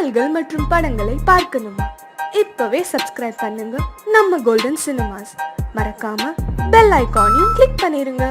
பாடல்கள் மற்றும் படங்களை பார்க்கணுமா? இப்பவே சப்ஸ்கிரைப் பண்ணுங்க நம்ம கோல்டன் சினிமாஸ். மறக்காம பெல் ஐகானையும் கிளிக் பண்ணிருங்க.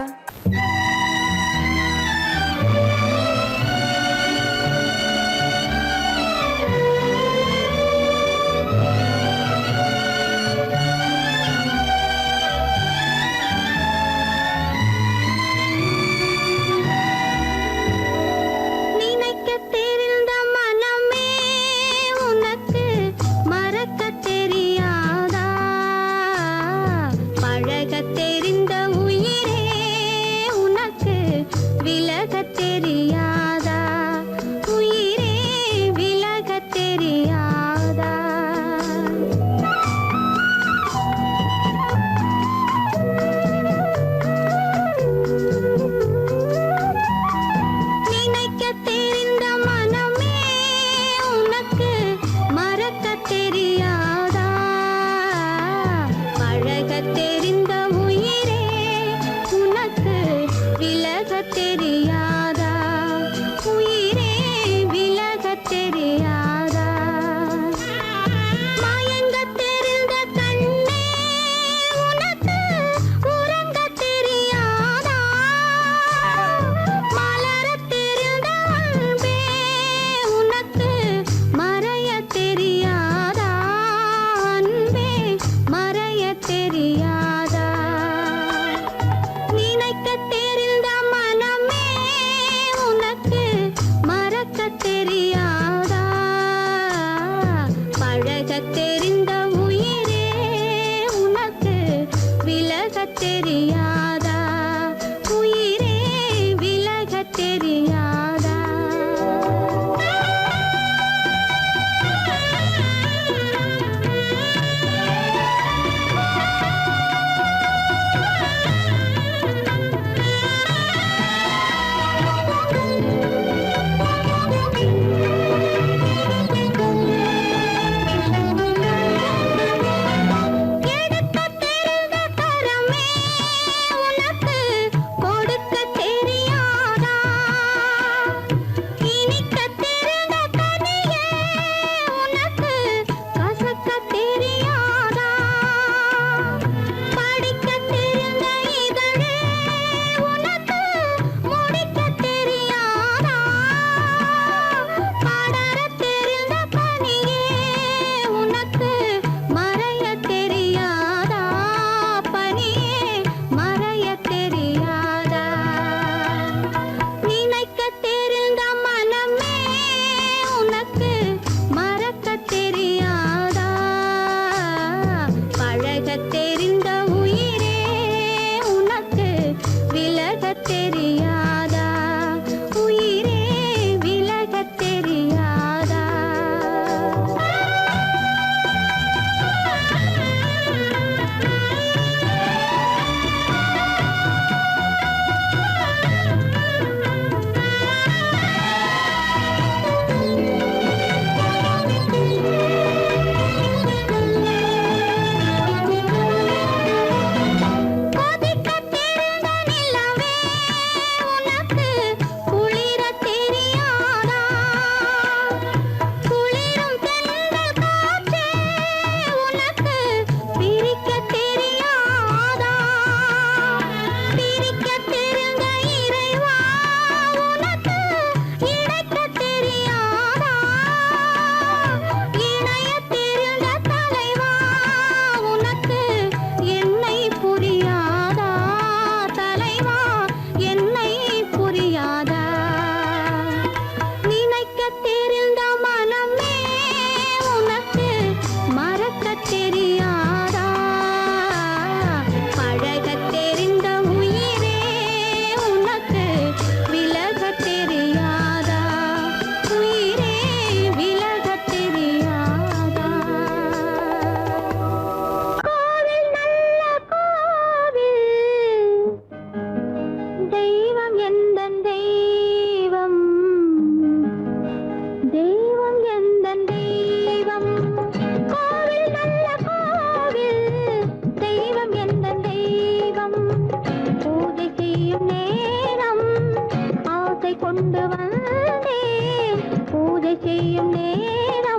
கொண்டு வந்தேன் பூஜை செய்யும் நேரம்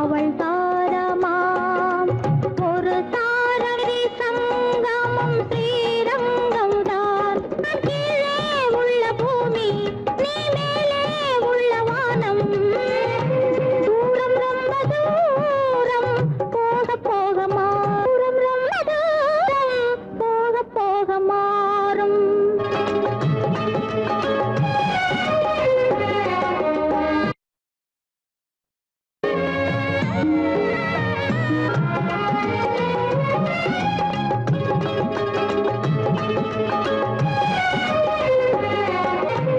அவள் தாரமாம் ஒரு தாரடி சங்கமம் ஸ்ரீரங்கம் தான் கீழே உள்ள பூமி நீ மேலே உள்ள வானம் தூரம் ரொம்ப தூரம் போக போக மாறும் ரொம்ப தூரம் போக போக மாறும்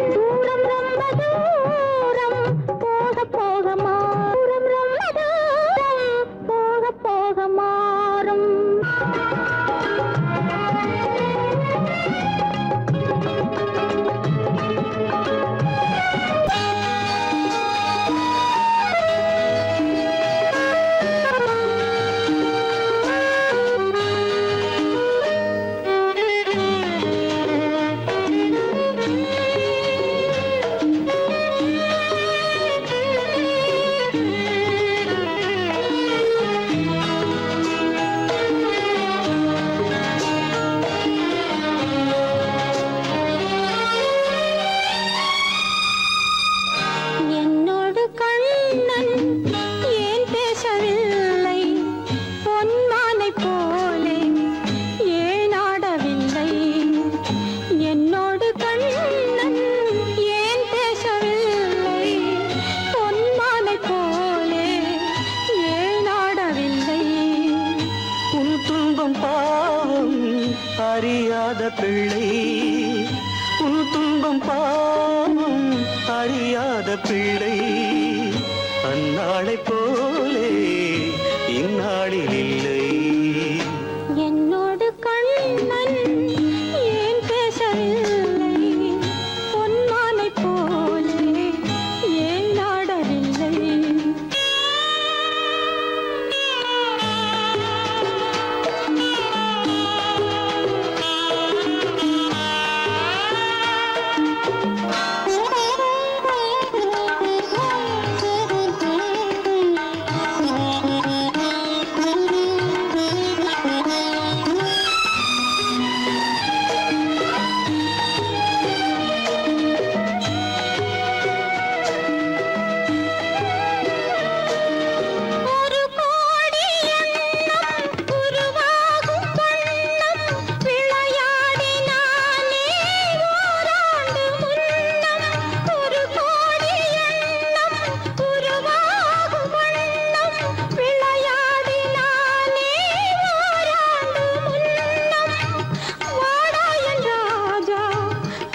தூரம் ரொம்ப தூரம் போக போக மாறும் ரொம்ப தூரம் போக போக மாறும் என்னோடு கண்ணன் ஏன் பேசவில்லை பொன்மானை போலே ஏன் ஆடவில்லை என்னோடு கண்ணன் ஏன் பேசவில்லை பொன்மானை போலே ஏன் ஆடவில்லை உன் துன்பம் பாவம் அறியாத பிள்ளை உன் துன்பம் பாவம் அறியாத பிள்ளை அந்நாளைப் போலே இந்நாளில் இல்லை என்னோடு கண்ணன் ஏன் பேசவில்லை பொன்மானை போலே ஏன் ஆடவில்லை ஒரு கோடி எண்ணம் உருவாகும் வண்ணம் விளையாடினானே ஓராண்டு முன்னம் ஒரு கோடி எண்ணம் உருவாகும் வண்ணம் விளையாடினானே ஓராண்டு முன்னம் வாடாயன் ராஜா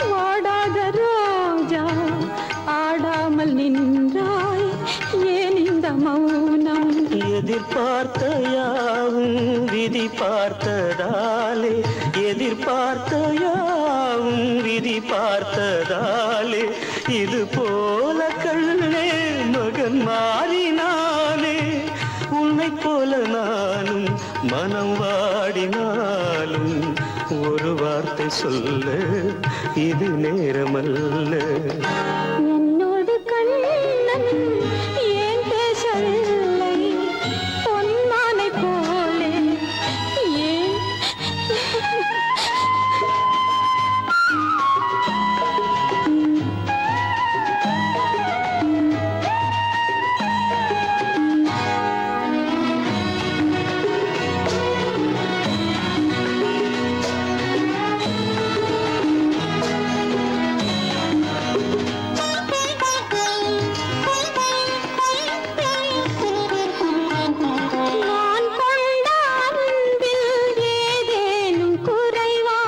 வாடாத ரோஜா ஆடாமல் நின்றாய் ஏன் இந்த மௌனம் எதிர்பார்த்த யாவும் விதி பார்த்ததாலே எதிர்பார்த்த யாவும் விதி பார்த்ததாலே இது போல கண்ணே மகன் மாறினானே உன்னைப் போல நானும் மனம் வாடினாலும் ஒரு வார்த்தை சொல்ல இது நேரமல்ல என்னோடு கண்ணன் ஏன் பேசவில்லை பொன்மானை போலே ஏன் நான் கொண்ட அன்பில் ஏதேனும் குறைவா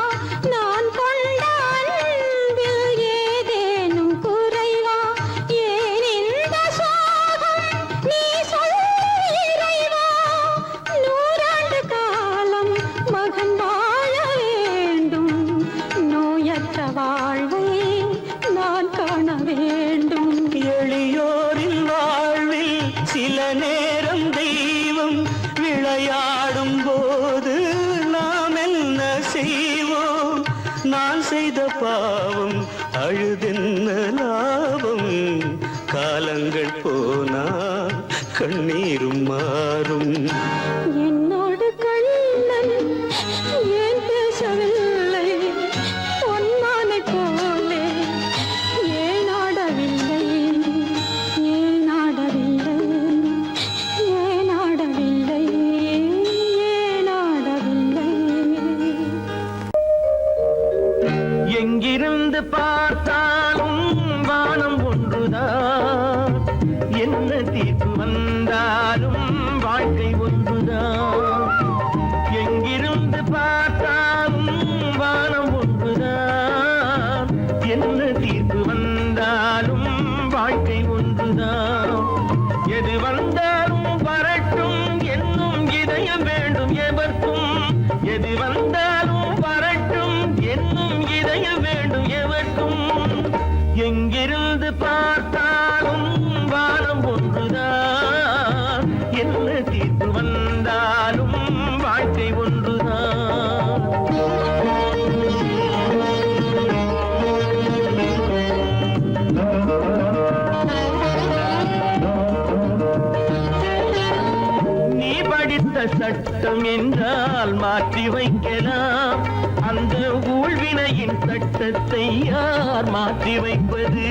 நான் கொண்ட அன்பில் ஏதேனும் குறைவா ஏன் இந்த சோகம் நீ சொல் இறைவா நூறாண்டு காலம் மகன் வாழ வேண்டும் நோயற்ற வாழ்வை நான் காண வேண்டும் எளியோரின் வாழ்வில் சில நேரம் தெய்வம் விளையாடும் போது நாம் என்ன செய்வோம் நான் செய்த பாவம் அழுதென்ன லாபம் காலங்கள் போனா கண்ணீரும் மாறும். என்னோடு கண்ணன் ஏன் பேசவில்லை, பொன்மானை போலே ஏன் ஆடவில்லை, ஏன் ஆடவில்லை, ஏன் ஆடவில்லை, ஏன் ஆடவில்லை. எங்கிருந்து பார்த்தாலும் வானம் ஒன்றுதான், என்ன தீர்ப்பு வந்தாலும் வாழ்க்கை ஒன்றுதான். எங்கிருந்து பார்த்தாலும் வானம் ஒன்றுதான், என்ன தீர்ப்பு வந்தாலும் வாழ்க்கை ஒன்றுதான். எது வந்தாலும் வரட்டும் என்னும் இதயம் வேண்டும் எவர்க்கும், எது வந்தாலும் வரட்டும் என்னும் இதயம் வேண்டும் எவர்க்கும். எங்கிருந்து பார்த்தாலும் வானம் ஒன்றுதான், என்ன தீர்ப்பு வந்தாலும் வாழ்க்கை ஒன்றுதான். நீ படித்த சட்டம் என்றால் மாற்றி வைக்கலாம், அந்த ஊழ்வினையின் சட்டத்தை யார் மாற்றி வைப்பது?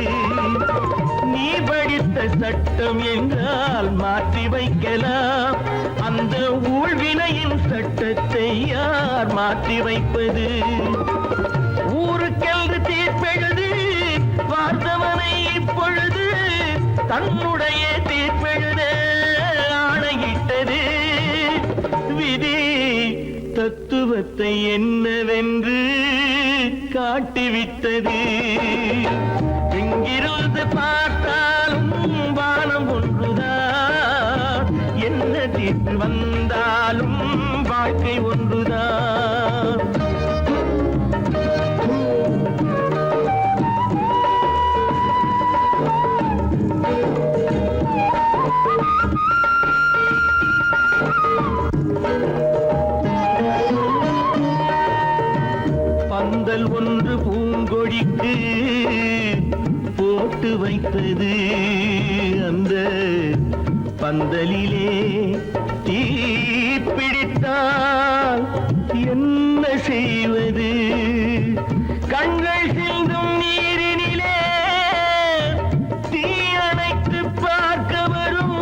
நீ படித்த சட்டம் என்றால் மாற்றி வைக்கலாம், அந்த ஊழ்வினையின் சட்டத்தை யார் மாற்றி வைப்பது? ஊருக்கென்று தீர்ப்பெழுது பார்த்தவனை இப்பொழுது தன்னுடைய தீர்ப்பெழுத ஆணையிட்டது விதி. தத்துவத்தை என்னவென்று காட்டிவிட்டது. எங்கிருந்து பார்த்தாலும் வானம் ஒன்றுதான், என்ன தீர்ப்பு வந்தாலும் வாழ்க்கை ஒன்றுதான். பந்தல் ஒன்று பூங்கொடிக்கு போட்டு வைத்தது, அந்த பந்தலிலே தீ பிடித்தால் என்ன செய்வது? கண்கள் சிந்தும் நீரினிலே தீ அணைத்து பார்க்க வரும்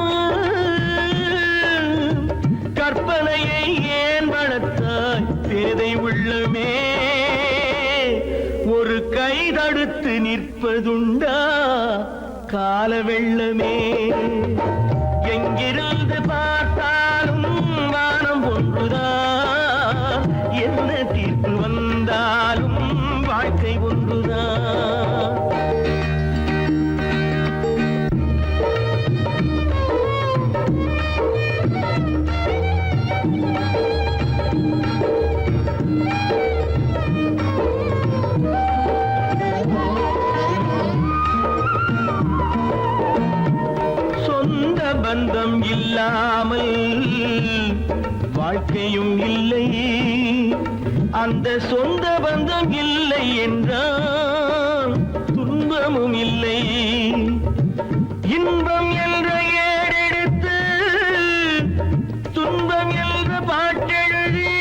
கற்பனையை ஏன் வளர்த்தாய் பேதை உள்ளமே? ஒரு கை தடுத்து நிற்பதுண்டா கால வெள்ளமே? எங்கிருந்து பார்த்தாலும் வானம் ஒன்றுதான், என்ன தீர்ப்பு வந்தாலும் வாழ்க்கை ஒன்றுதான். சொந்த பந்தம் இல்லாமல் வாழ்க்கையும் இல்லை, அந்த சொந்த பந்தம் இல்லை என்றால் துன்பமும் இல்லை. இன்பம் என்ற ஏடெடுத்து துன்பம் என்ற பாட்டெழுதி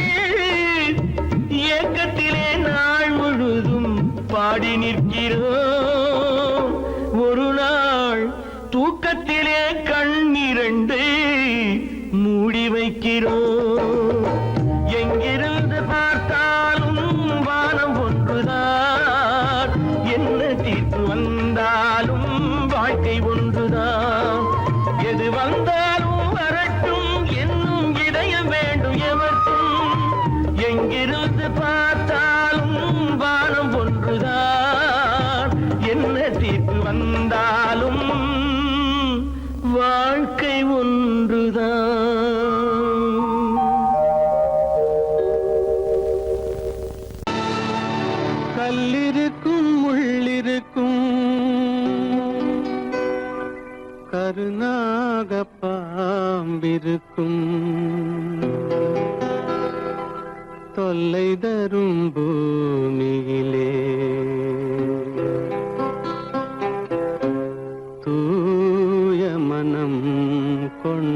ஏக்கத்திலே நாள் முழுதும் பாடி நிற்கிறோம். ஒரு நாள் தூக்கத்திலே கண்ணிரண்டு மூடி வைக்கிறோம். எங்கிருந்து பார்த்தாலும் வானம் ஒன்றுதான், என்ன தீர்ப்பு வந்தாலும் வாழ்க்கை ஒன்றுதான். எது வந்தாலும் வரட்டும் என்னும் இதயம் வேண்டும் எவர்க்கும். எங்கிருந்து பார்த்தாலும் வானம் ஒன்றுதான், என்ன தீர்ப்பு வந்தாலும் வாழ்க்கை ஒன்றுதான். கல்லிருக்கும் முள்ளிருக்கும் கருநாக பாம்பிருக்கும் தொல்லை தரும் பூமியிலே தூய மனம் கொண்ட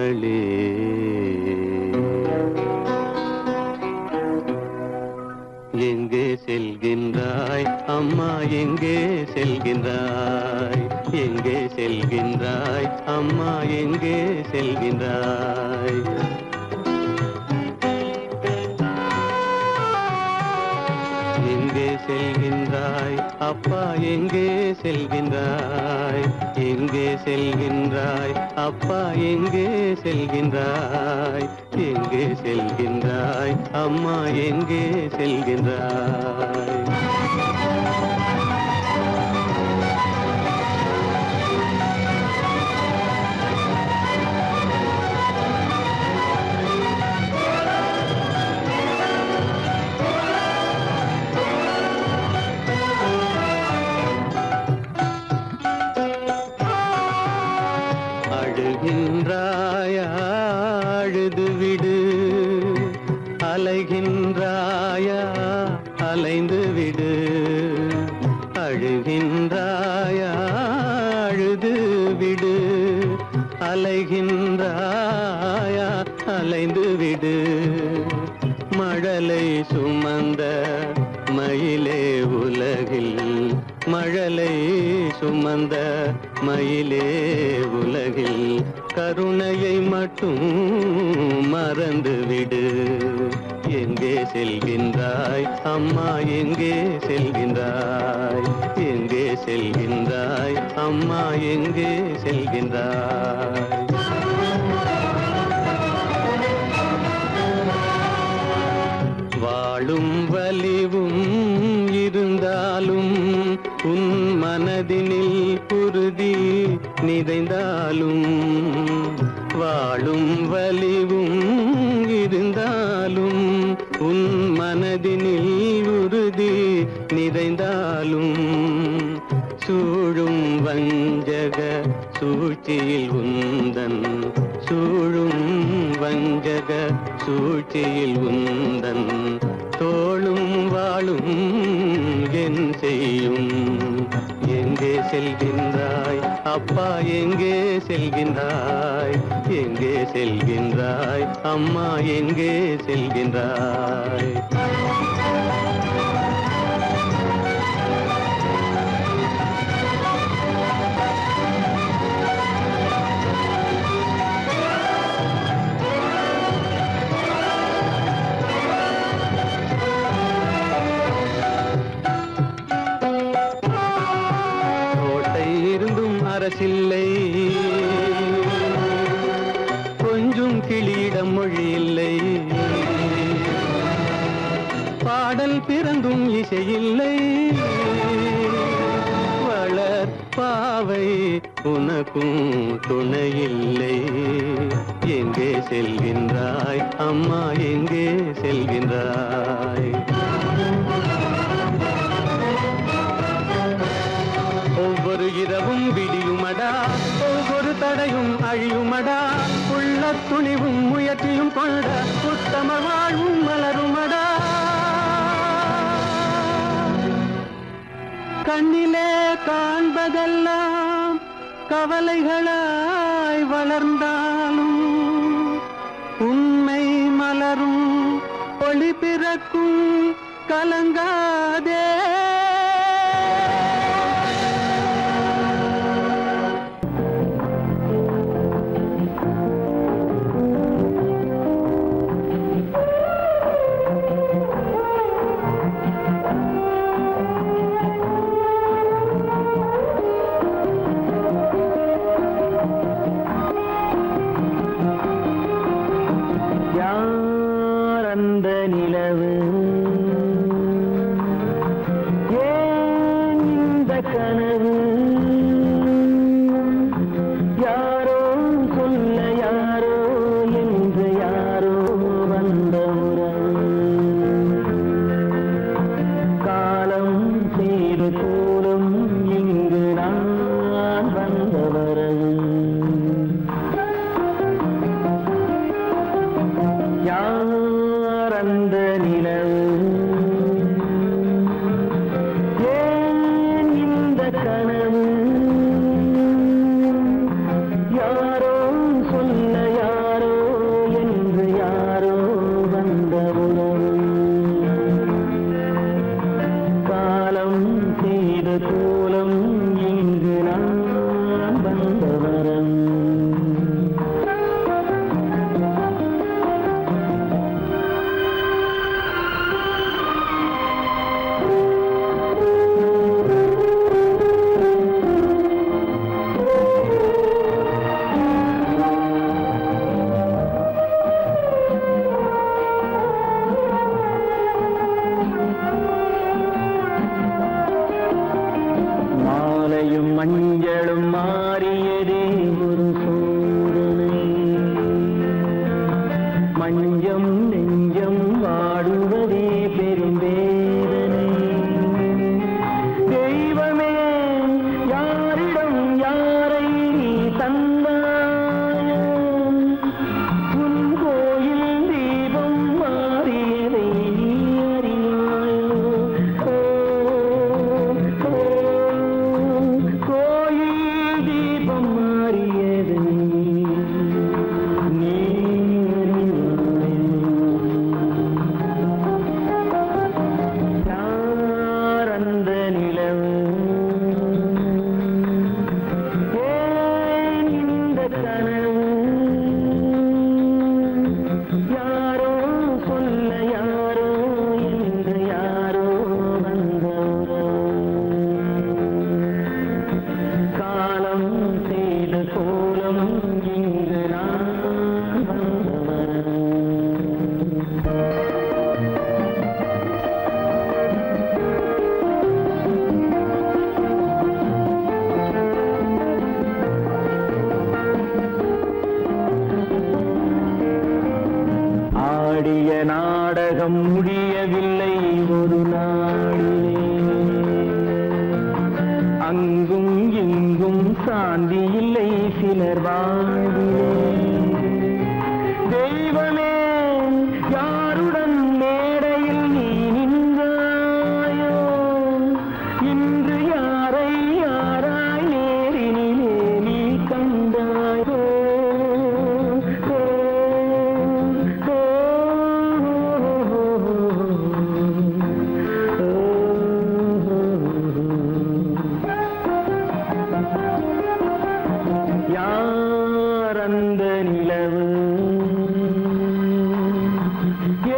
அவளே. எங்கே செல்கின்றாய் அம்மா, எங்கே செல்கின்றாய்? எங்கே செல்கின்றாய் அம்மா, எங்கே செல்கின்றாய்? எங்கே செல்கின்றாய் அப்பா, எங்கே செல்கின்றாய்? எங்கே செல்கின்றாய் அப்பா, எங்கே செல்கின்றாய்? எங்கே செல்கின்றாய் அம்மா, எங்கே செல்கின்றாய்? அழுகின்றாயா, அழுது விடு. அலைகின்றாயா, அலைந்து விடு. அழுகின்றாயா, அழுது விடு. அலைகின்றாயா, அலைந்து விடு. மழலை சுமந்த மயிலே உலகில், மழலை சுமந்த மயிலே உலகில் கருணையை மட்டும் மறந்துவிடு. எங்கே செல்கின்றாய் அம்மா, எங்கே செல்கின்றாய்? எங்கே செல்கின்றாய் அம்மா, எங்கே செல்கின்றாய்? வாழும் வலிவும் இருந்தாலும், உன் மனதினில் உறுதி நிறைந்தாலும், வாழும் வலிவும் இருந்தாலும், உன் மனதினில் உறுதி நிறைந்தாலும், சூழும் வஞ்சக சூழ்ச்சியில் உந்தன், சூழும் வஞ்சக சூழ்ச்சியில் உந்தன் தோளும் வாழும் என் செய்யும்? எங்கே செல்கின்றாய் அப்பா, எங்கே செல்கின்றாய்? எங்கே செல்கின்றாய் அம்மா, எங்கே செல்கின்றாய்? அரசில்லை, கொஞ்சம் கிளியிடம் மொழி இல்லை. பாடல் பிறந்தும் இசையில்லை. வளர் பாவை உனக்கும் துணையில்லை. எங்கே செல்கின்றாய் அம்மா, எங்கே செல்கின்றாய்? ஒவ்வொரு இரவும் விடியுமடா, ஒவ்வொரு தடையும் அழியுமடா. உள்ள துணிவும் முயற்சியும் கொண்ட உத்தம வாழ்வும் மலருமடா. கண்ணிலே காண்பதெல்லாம் கவலைகளாய் வளர்ந்தாலும், உண்மை மலரும் ஒளி பிறக்கும் கலங்காதே.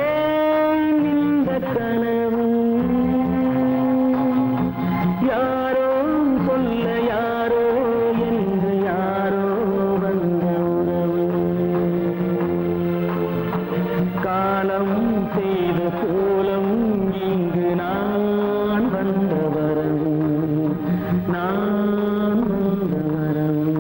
ஏன் இந்த கனவு யாரோ சொல்ல யாரோ என்று யாரோ வந்த உறவு காலம் செய்த கோலம் இங்கு நான் வந்த வரவு நான் வந்த வரவு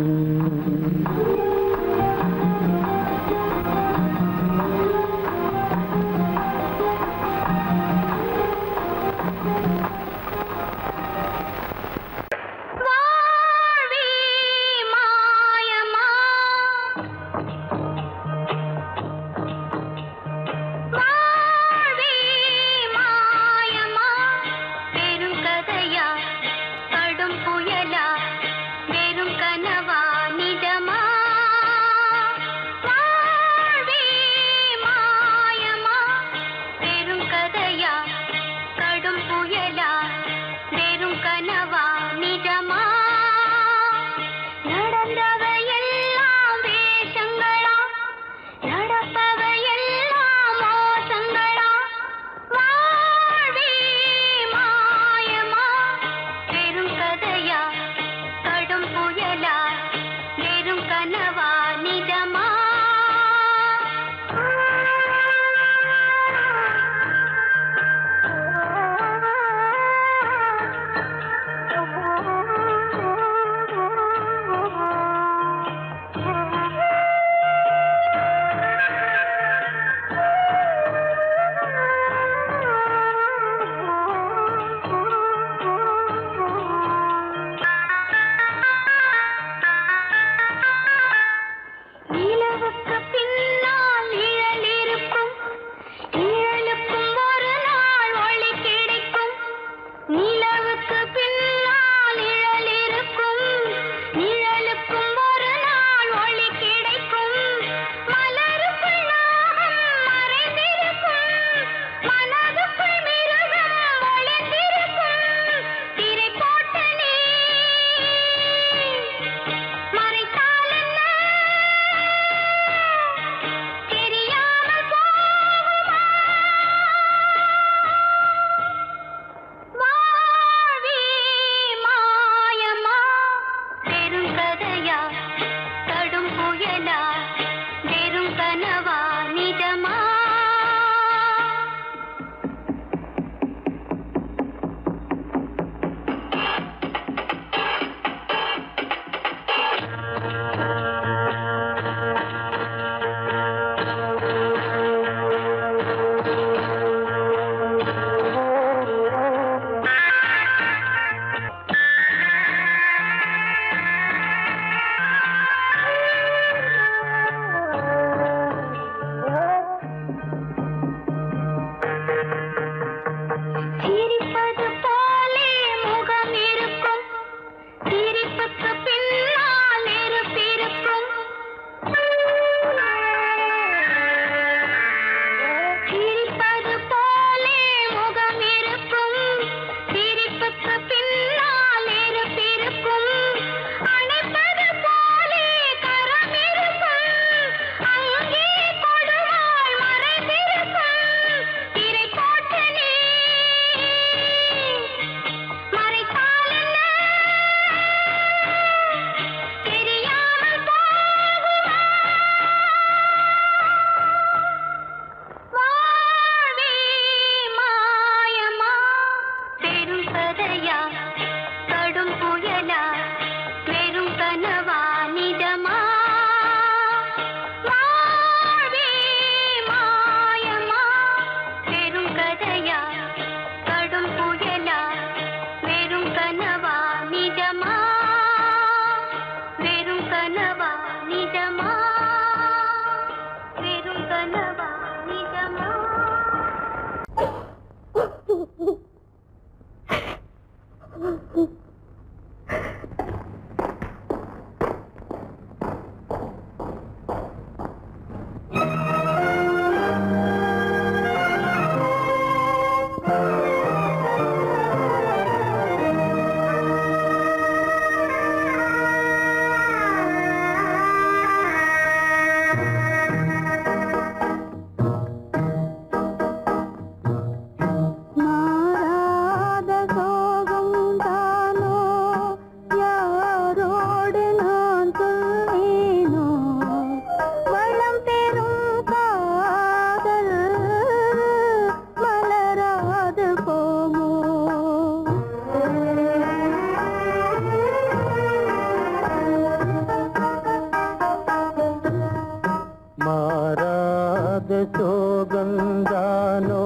மாறாத சோகந்தானோ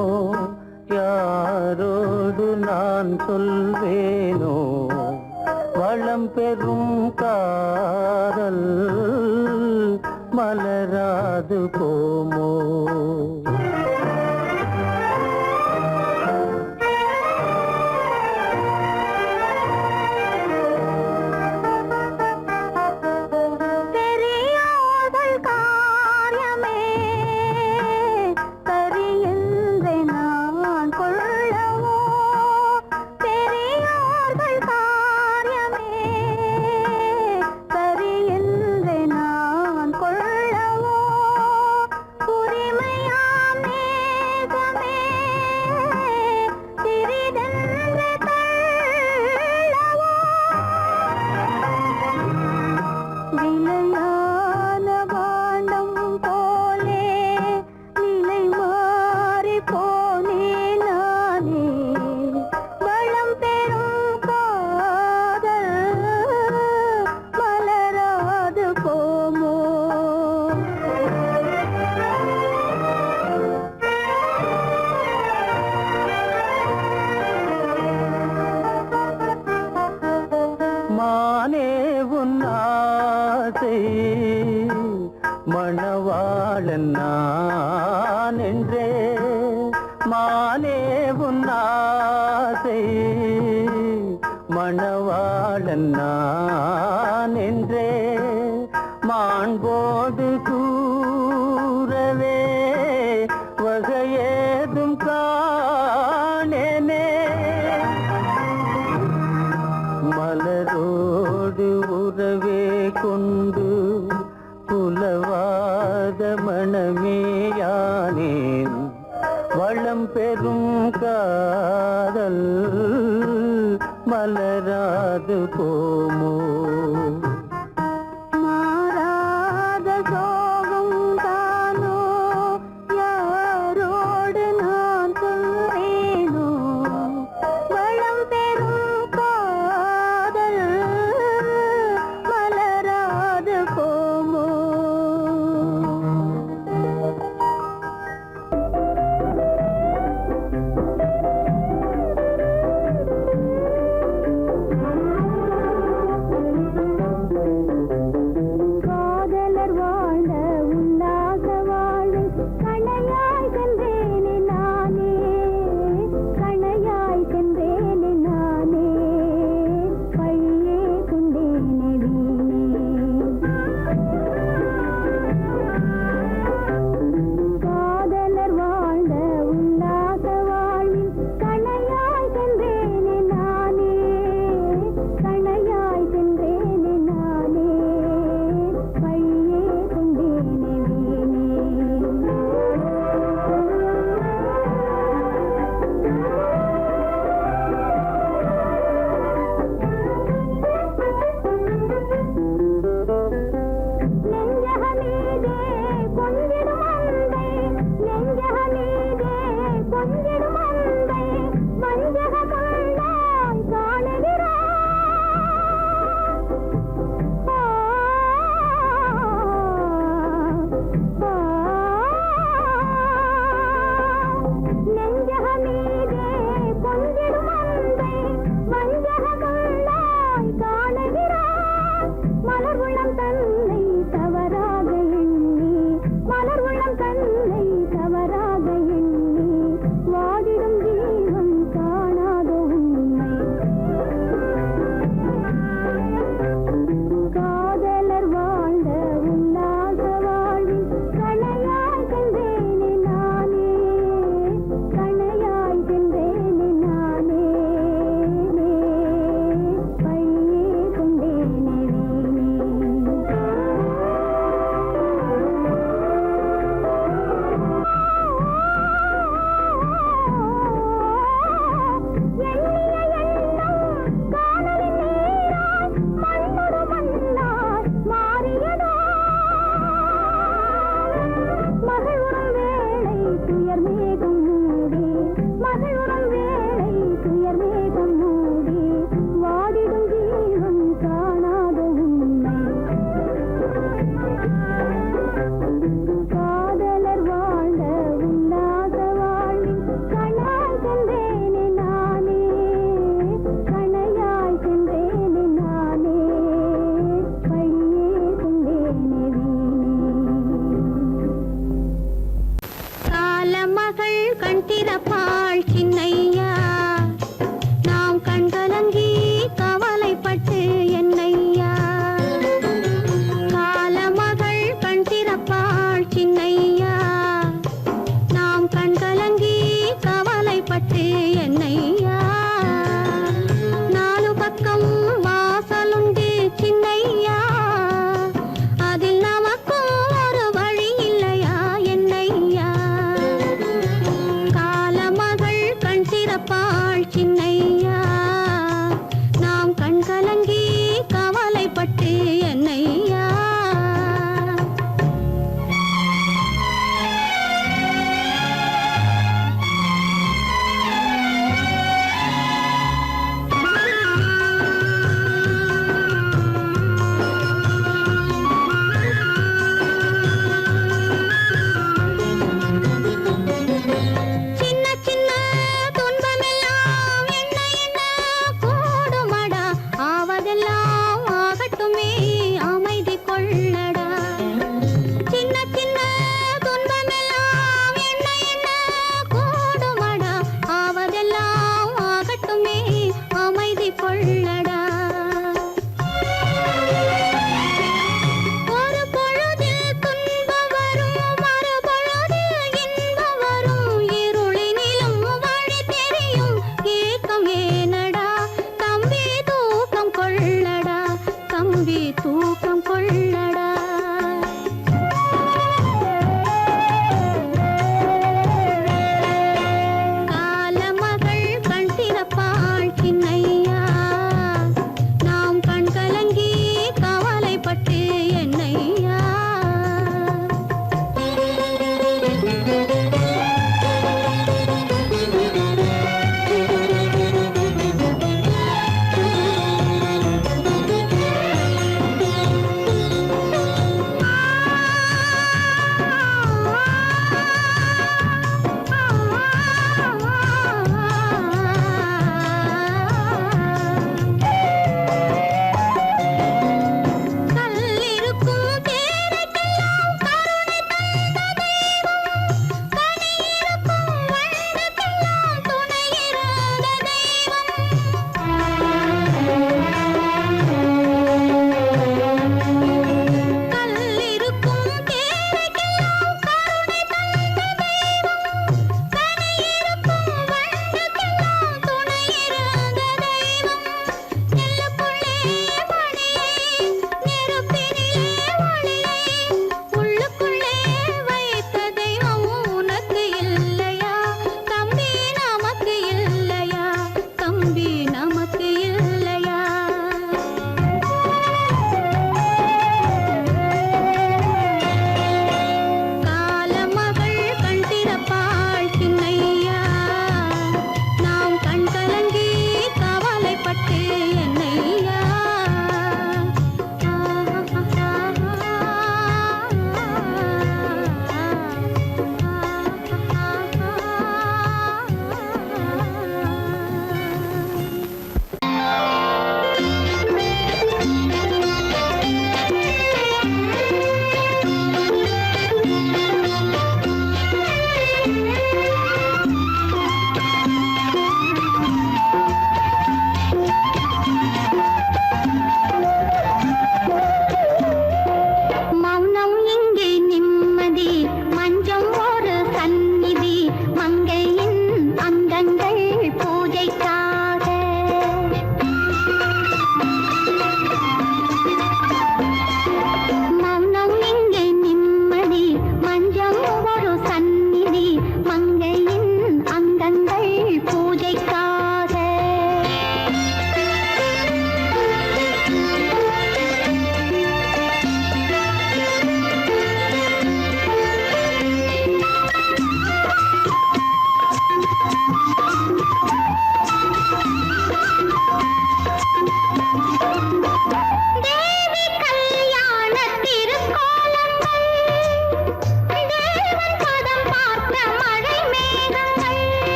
யாரோடு நான் சொல்வேனோ வளம் பெறும் காதல் மலராது போமோ மானே உன் ஆசை மணவாளன் நான் என்றே மானே உன் ஆசை மணவாளன் நான் என்றே மாண்போடு கூறவே வகையேதும் காணேனே மலரோடு உறவே கொண்டு புலவாத மணமேயானேன் வளம் பெறும் காதல் மலராது போமோ மாறாத சோகம் தானோ யாரோடு நான் சொல்வேனோ வளம் பெறும் காதல் மலராது போமோ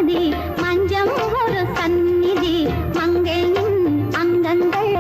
நிம்மதி மஞ்சம் ஒரு சந்நிதி மங்கையின் அங்கங்கள்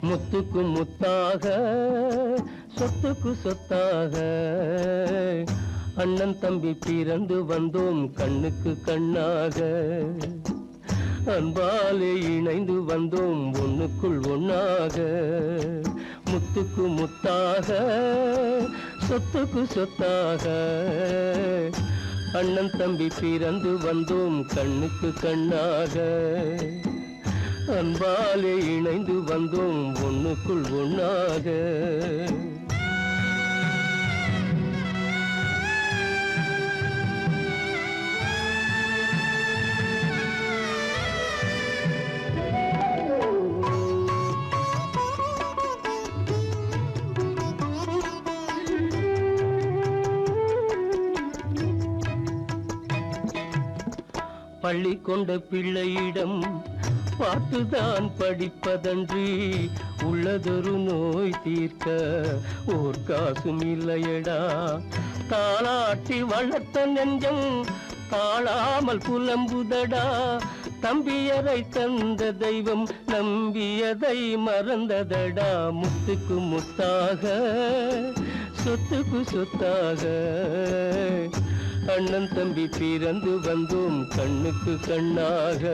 முத்துக்கு முத்தாக சொத்துக்கு சொத்தாக அண்ணன் தம்பி பிறந்து வந்தோம் கண்ணுக்கு கண்ணாக அன்பாலே இணைந்து வந்தோம் ஒண்ணுக்குள் ஒண்ணாக முத்துக்கு முத்தாக சொத்துக்கு சொத்தாக அண்ணன் தம்பி பிறந்து வந்தோம் கண்ணுக்கு கண்ணாக அன்பாலே இணைந்து வந்தோம் ஒண்ணுக்குள் ஒண்ணாக பள்ளி கொண்ட பிள்ளையிடம் பார்த்துதான் படிப்பதன்றி உள்ளதொரு நோய் தீர்க்க ஓர் காசும் இல்லையடா தாளாட்டி வளர்த்த நெஞ்சம் தாழாமல் புலம்புதடா தம்பியரை தந்த தெய்வம் நம்பியதை மறந்ததடா முத்துக்கு முத்தாக சொத்துக்கு சொத்தாக அண்ணன் தம்பி பிறந்து வந்தோம் கண்ணுக்கு கண்ணாக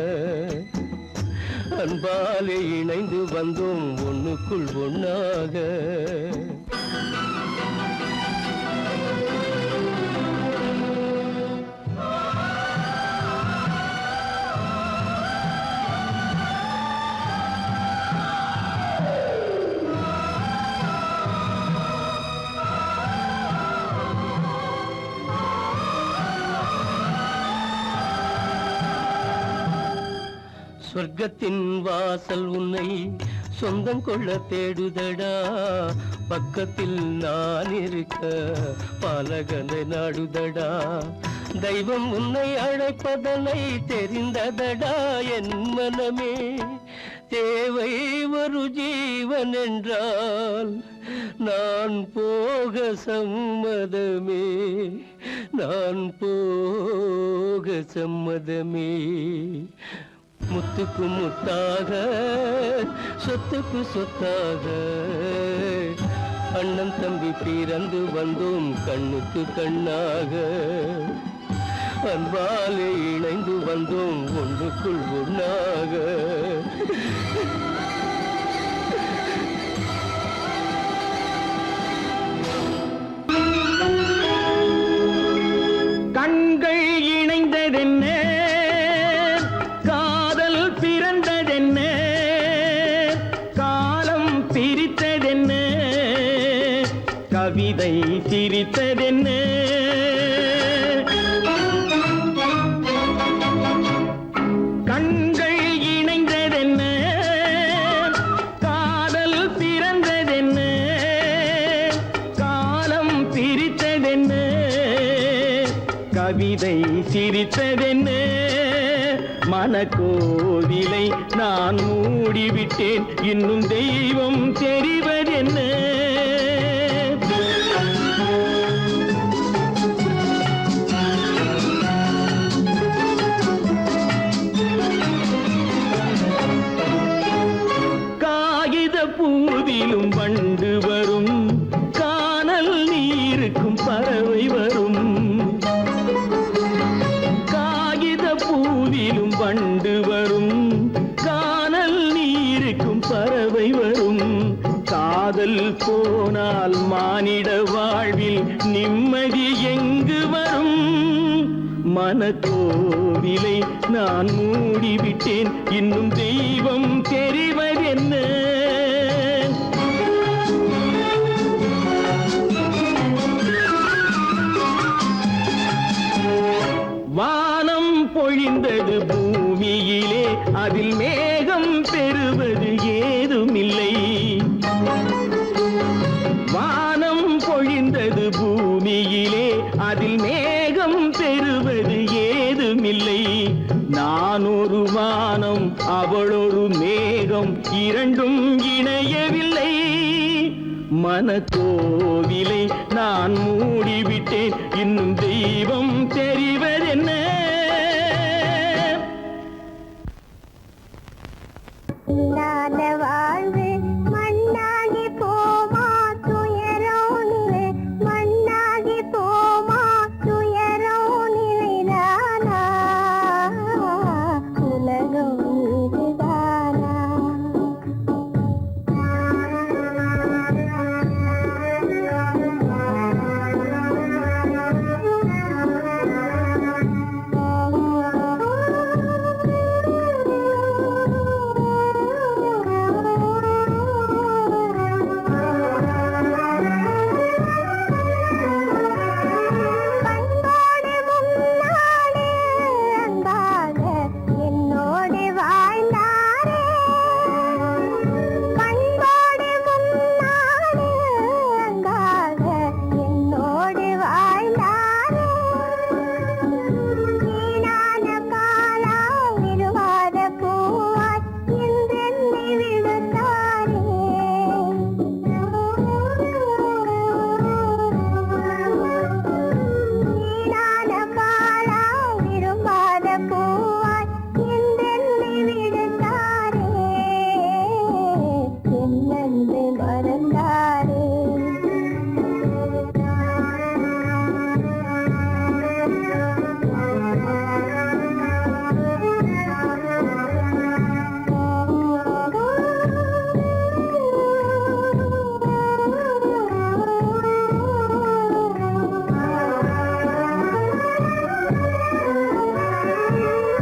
அன்பாலே இணைந்து வந்தோம் ஒண்ணுக்குள் ஒண்ணாக சொர்க்கத்தின் வாசல் உன்னை சொந்தம் கொள்ள தேடுதடா பக்கத்தில் நான் இருக்க பாலகனை நாடுதடா தெய்வம் உன்னை அழைப்பதனை தெரிந்ததடா என் மனமே தேவை ஒரு ஜீவன் என்றால் நான் போக சம்மதமே நான் போக சம்மதமே முத்துக்கு முத்தாக சொத்துக்கு சொத்தாக அண்ணன் தம்பி பிறந்து வந்தோம் கண்ணுக்கு கண்ணாக அன்பாலே இணைந்து வந்தோம் ஒன்றுக்குள் ஒண்ணாக கண்கள் இணைந்ததென்ன காதல் பிறந்ததென்ன காலம் பிரித்ததென்ன கவிதை சிரித்ததென்ன கண்கள் இணைந்ததென்ன காதல் பிறந்ததென்ன காலம் பிரித்ததென்ன கவிதை சிரித்ததென்ன மனக்கோவிலை நான் மூடிவிட்டேன் இன்னும் தெய்வம் தெரிவதென்ன பறவை வரும். காகித பூவிலும் வண்டு வரும், கானல் நீருக்கும் பறவை வரும். காதல் போனால் மானிட வாழ்வில் நிம்மதி எங்கு வரும்? மனக்கோவிலை நான் மூடிவிட்டேன், இன்னும் தெய்வம் தெரிவதென்ன? வானம் பொழிந்தது பூமியிலே, அதில் மேகம் பெறுவது ஏதுமில்லை. வானம் பொழிந்தது பூமியிலே, அதில் மேகம் பெறுவது ஏதுமில்லை. நான் ஒரு வானம், அவளொரு மேகம், இரண்டும் இணையவில்லை. மனக்கோவிலை நான் மூடிவிட்டேன், இன்னும் தெய்வம் தெரிவதென்ன? இல்லாத வாழ்வு மண்ணாகி போமா, துயரோ நிலை மண்ணாகி போமா, துயரோ நிலைதானா, உலகம் இதுதானா?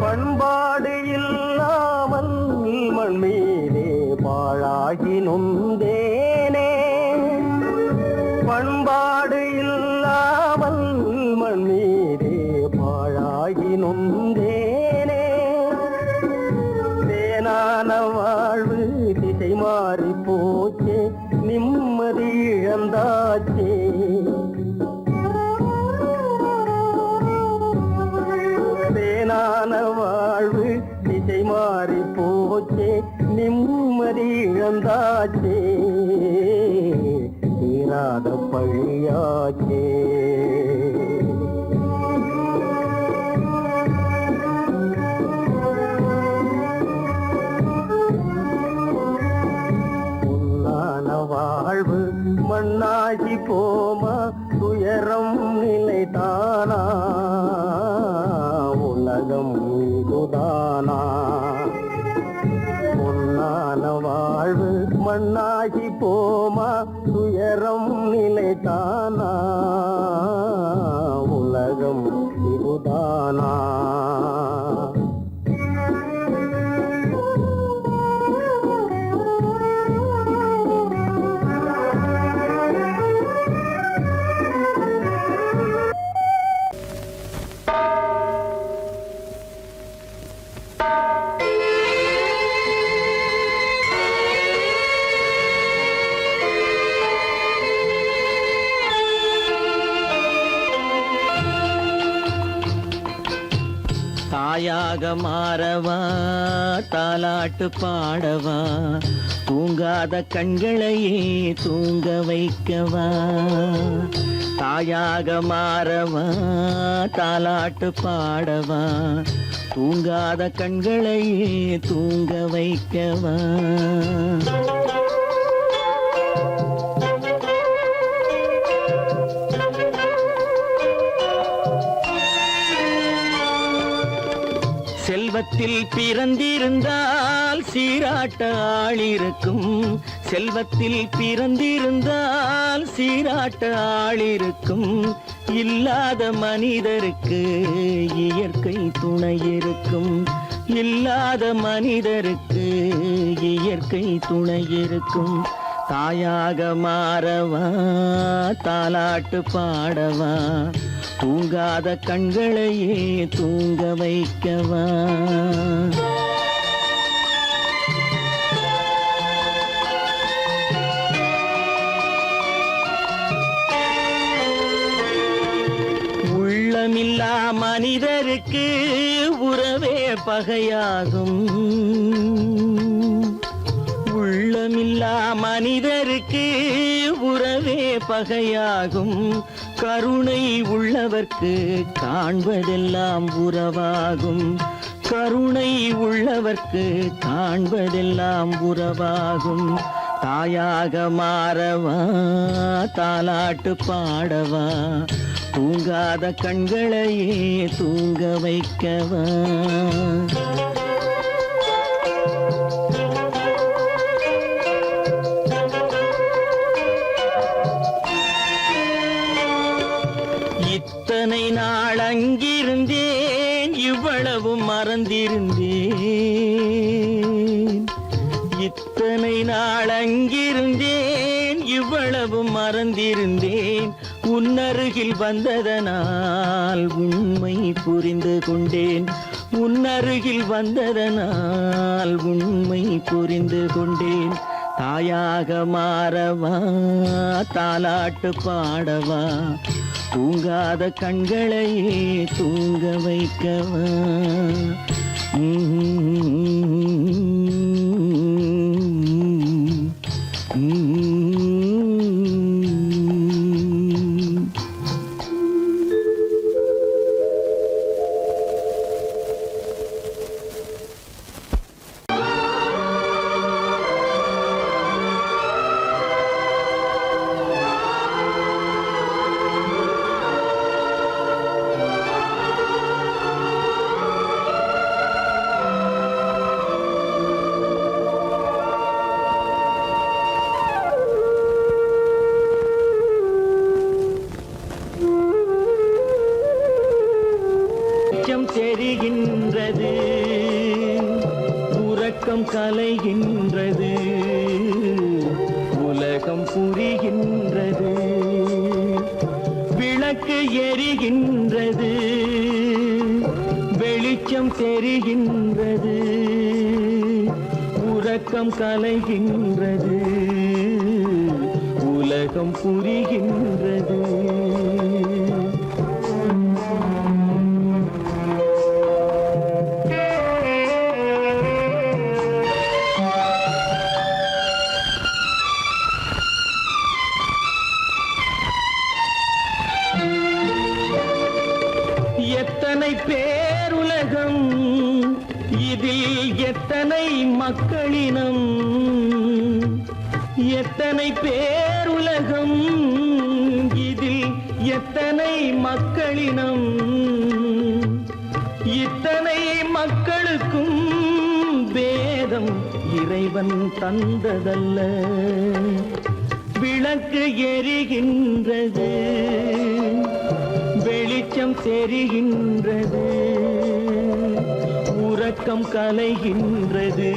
பண்பாடு இல்லாமல் மண் மீதே பாழாகி நொந்தேனே. பண்பாடு இல்லாமல் மண் மீதே பாழாகி நொந்தேனே. தேனான வாழ்வு திசை மாறி போச்சே, நிம்மதி இழந்தாச்சே. தேனான வாழ்வு திசை மாறி போச்சே, நிம்மதி இழந்தாச்சே. தீராத பழியாச்சே. பொன்னான வாழ்வு மண்ணாகி போமா, துயரம் நிலைதானா, உலகம் இதுதானா? பொன்னான வாழ்வு மண்ணாகி போமா, துயரம் நிலைதானா, உலகம் இதுதானா? தாயாக மாறவா, தாலாட்டு பாடவா, தூங்காத கண்களையே தூங்க வைக்கவா. தாயாக மாறவா, தாலாட்டு பாடவா, தூங்காத கண்களையே தூங்க வைக்கவா. செல்வத்தில் பிறந்திருந்தால் சீராட்ட ஆள் இருக்கும். செல்வத்தில் பிறந்திருந்தால் சீராட்ட ஆள் இருக்கும். இல்லாத மனிதருக்கு இயற்கை துணை இருக்கும். இல்லாத மனிதருக்கு இயற்கை துணை இருக்கும். தாயாக மாறவா, தாலாட்டு பாடவா, தூங்காத கண்களையே தூங்க வைக்கவா. உள்ளமில்லா மனிதருக்கு உறவே பகையாகும். உள்ளமில்லா மனிதருக்கு உறவே பகையாகும். கருணை உள்ளவர்க்கு காண்பதெல்லாம் உறவாகும். கருணை உள்ளவர்க்கு காண்பதெல்லாம் உறவாகும். தாயாக மாறவா, தாலாட்டு பாடவா, தூங்காத கண்களையே தூங்க வைக்கவா. இத்தனை நாள் அங்கிருந்தேன், இவ்வளவு மறந்திருந்தேன். இத்தனை நாள் அங்கிருந்தேன், இவ்வளவு மறந்திருந்தேன். உன்னருகில் வந்ததனால் உண்மை புரிந்து கொண்டேன். உன்னருகில் வந்ததனால் உண்மை புரிந்து கொண்டேன். தாயாக மாறவா, தாலாட்டு பாடவா, தூங்காத கண்களையே தூங்க வைக்கவா. தெரிகின்றது, உறக்கம் கலைகின்றது, உலகம் புரிகின்றது. விளக்கு எரிகின்றது, வெளிச்சம் தெரிகின்றது, உறக்கம் கலைகின்றது, உலகம் புரிகின்றது. எத்தனை பேருலகம், இதில் எத்தனை மக்களினம். எத்தனை பேருலகம், இதில் எத்தனை மக்களினம். இத்தனை மக்களுக்கும் வேதம் இறைவன் தந்ததல்ல. விளக்கு எரிகின்றது, வெளிச்சம் தெரிகின்றது, உறக்கம் கலைகின்றது,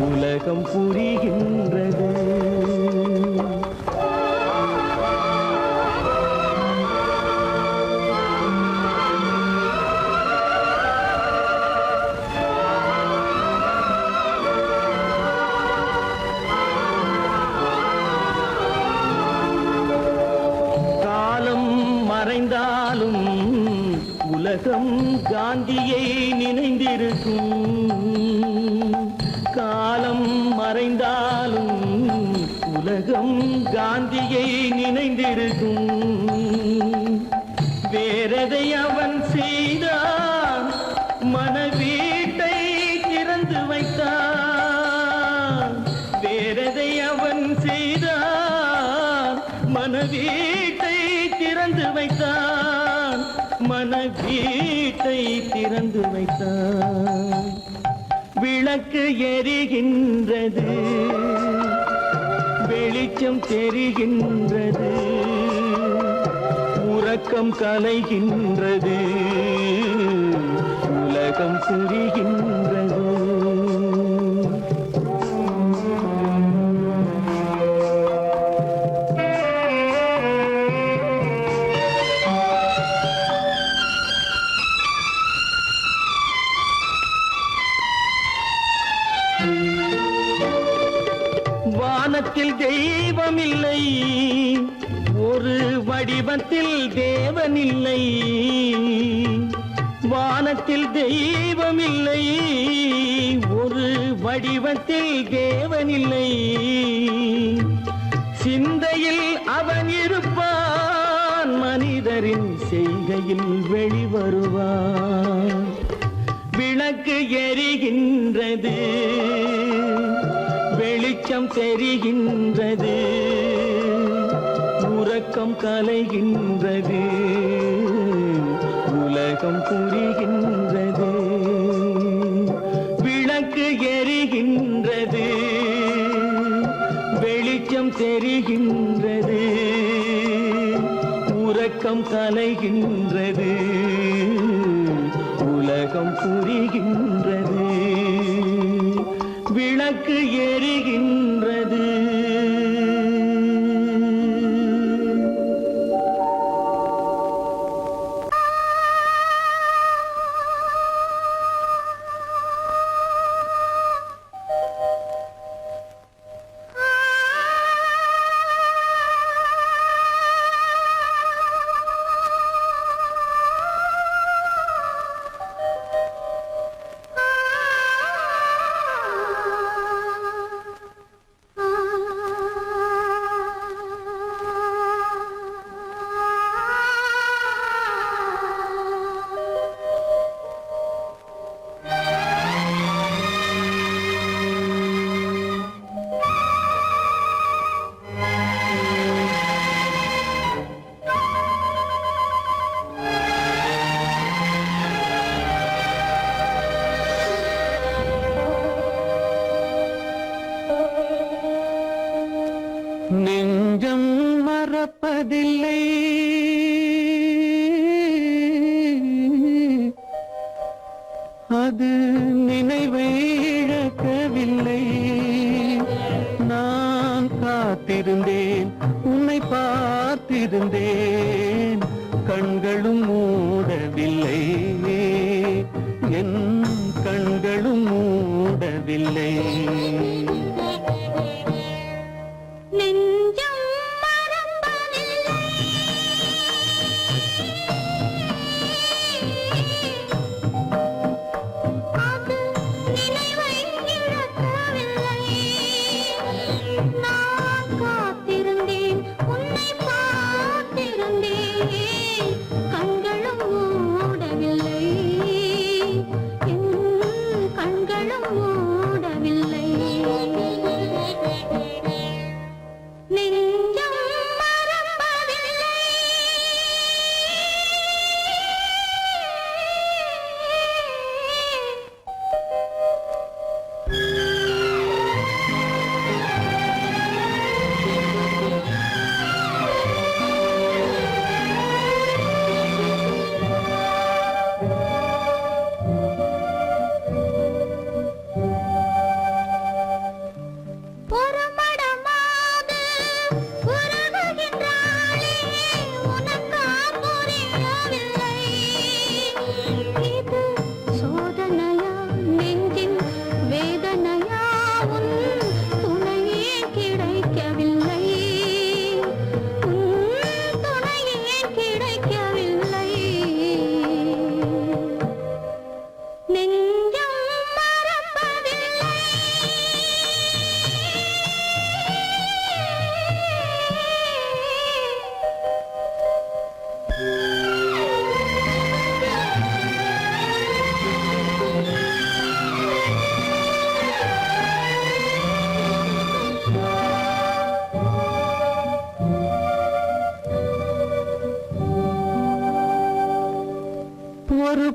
உலகம் புரிகின்றது. மறைந்தாலும் உலகம் காந்தியை நினைந்திருக்கும். காலம் மறைந்தாலும் உலகம் காந்தியை நினைந்திருக்கும். வேறெதை அவன் செய்தான், மனவீட்டை திறந்து வைத்தான். வேறெதை அவன் செய்தான், மனவீட்டை திறந்து வைத்தான். மன வீட்டை திறந்து வைத்தான். விளக்கு எரிகின்றது, வெளிச்சம் தெரிகின்றது, உறக்கம் கலைகின்றது, உலகம் புரிகின்றது. வானத்தில் தெய்வம் இல்லை, ஒரு வடிவத்தில் தேவன் இல்லை. வானத்தில் தெய்வம் இல்லை, ஒரு வடிவத்தில் தேவன் இல்லை. சிந்தையில் அவன் இருப்பான், மனிதரின் செய்கையில் வெளிவருவான். விளக்கு எரிகின்றது, வெளிச்சம் தெரிகின்றது, உறக்கம் கலைகின்றது, உலகம் புரிகின்றது. விளக்கு எரிகின்றது, வெளிச்சம் தெரிகின்றது, உறக்கம் கலைகின்றது, உலகம் புரிகின்றது. விளக்கு எரிகின்றது. நெஞ்சம் மறப்பதில்லை, அது நினைவை இழக்கவில்லை. நான் காத்திருந்தேன், உன்னை பார்த்திருந்தேன், கண்களும் மூடவில்லை, என் கண்களும் மூடவில்லை. நெஞ்சம் மறப்பதில்லை, அது நினைவை இழக்கவில்லை. நான் காத்திருந்தேன், உன்னை பார்த்திருந்தேன், கண்களும் மூடவில்லை, என் கண்களும் மூடவில்லை. நெஞ்சம் மறப்பதில்லை. ஒரு மடமாது உருகுகின்றாளே, உனக்கா புரியவில்லை? இது சோதனையா, நெஞ்சின் வேதனையா, உன் துணையே கிடைக்கவில்லை, உன் துணையே கிடைக்கவில்லை. நெஞ்சம் மறப்பதில்லை.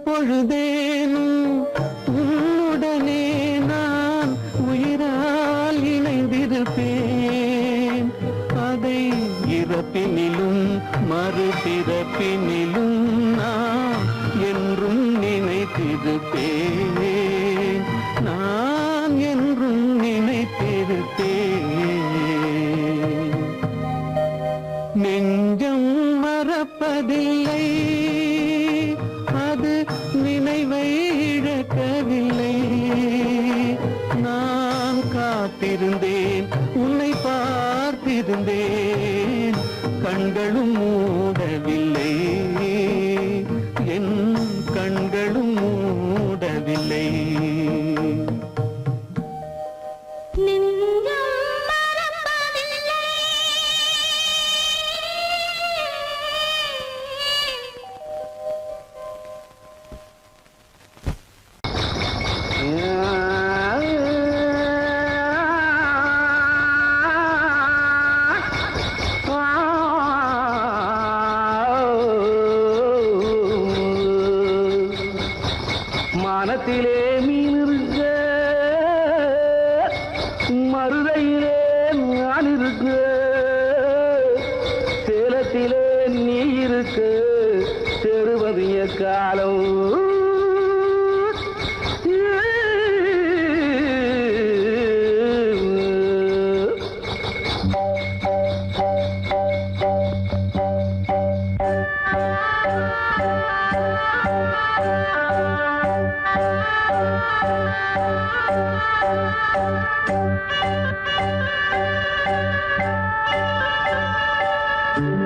பொழுதேனும் உன்னுடனே நான் உயிரால் இணைந்திருப்பேன். அதை இறப்பினிலும் மறுபிறப்பினிலும் நான் என்றும் நினைத்திருப்பேன். நான் என்றும் நினைத்திருப்பேன். நெஞ்சம் மறப்பதில்லை, அது நினைவை இழக்கவில்லை. நான் காத்திருந்தேன், உன்னை பார்த்திருந்தேன், கண்களும் மூடவில்லை, என் கண்களும் மூடவில்லை. மானத்திலே மீன் இருக்க, மருதையிலே நான் இருக்க, சேலத்திலே நீ இருக்க, செருவதிய காலம்.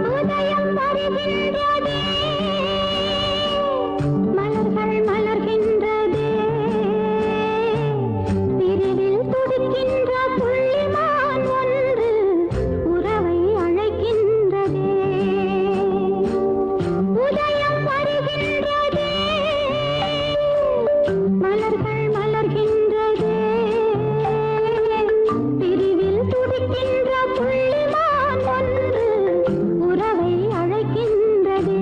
உதயம் வருகின்றதே, மலர்கள் மலர்கின்றதே, பிரிவில் துடிக்கின்ற புள்ளிமான் ஒன்று உறவை அழைக்கின்றதே. உதயம் வருகின்றதே, மலர்கள் மலர்கின்றதே, பிரிவில் துடிக்கின்ற புள்ளிமான் ஒன்று உறவை அழைக்கின்றதே.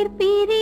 உயிர் பிரி